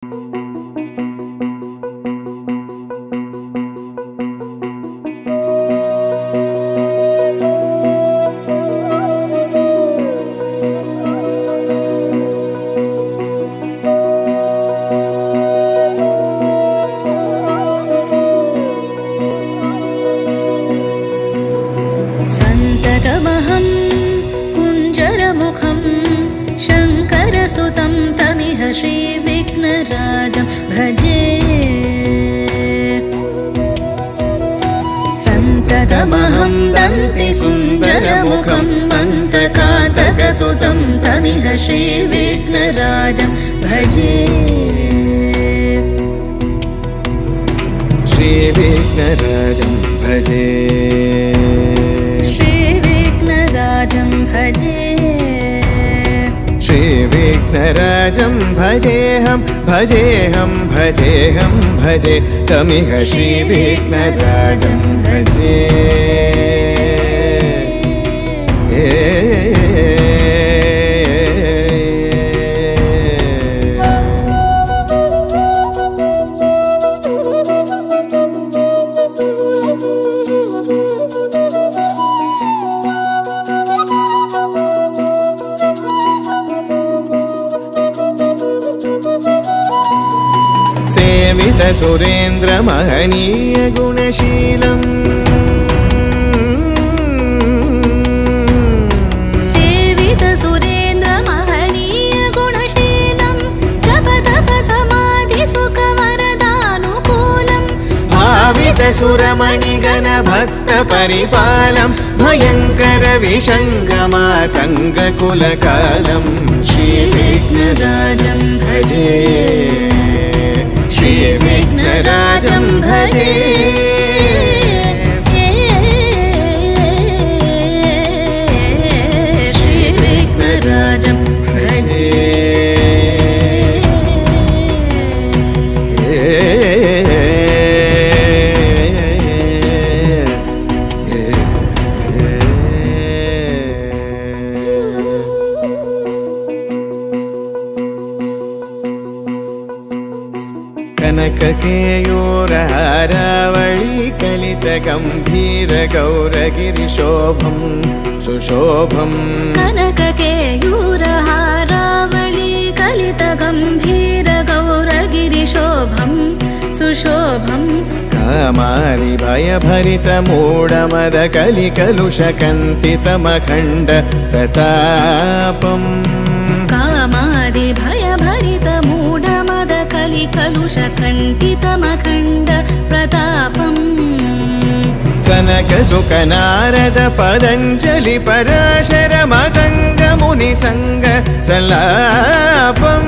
सन्ततमहं कुञ्जरमुखं शङ्करसुतं तमिह श्रीविघ्नराजं भजे। सन्ततमहं दन्तिसुन्दरमुखं मन्तकातकसुतं तमिह श्रीविघ्नराजं भजे। श्रीविघ्नराजं भजे, श्रीविघ्नराजं भजे, श्रीविघ्नराजं भजेऽहं भजेऽहं भजेऽहं भजे तमिह श्रीविघ्नराजं भजे। सेवित सुरेन्द्र महनीय गुणशीलम्, सेवित सुरेन्द्र महनीय गुणशीलं जप तप समाधि सुख वरदानुकूलं, भावित सुरमणिगण भक्त परिपालं भयंकर विषङ्गमातङ्ग कुलकालं श्रीविघ्नराजं भजे, श्रीविघ्नराजं भजे। श्रीविघ्नराजं भजे। कनककेयूरहारावळी कलित गंभीर गौरगिरिशोभं सुशोभं, कनककेयूरहारावळी कलित गंभीर गौरगिरिशोभं सुशोभं, कामारि भयभरित मूढमद कलिकलुषकन्तितमखण्ड प्रतापम्, कामादि भयभरित मूढमद कलिकलुषकण्टितमखण्ड प्रतापम्, सनक सुख नारद पतञ्जलि पराशर मतङ्ग मुनिसङ्ग सल्लापम्,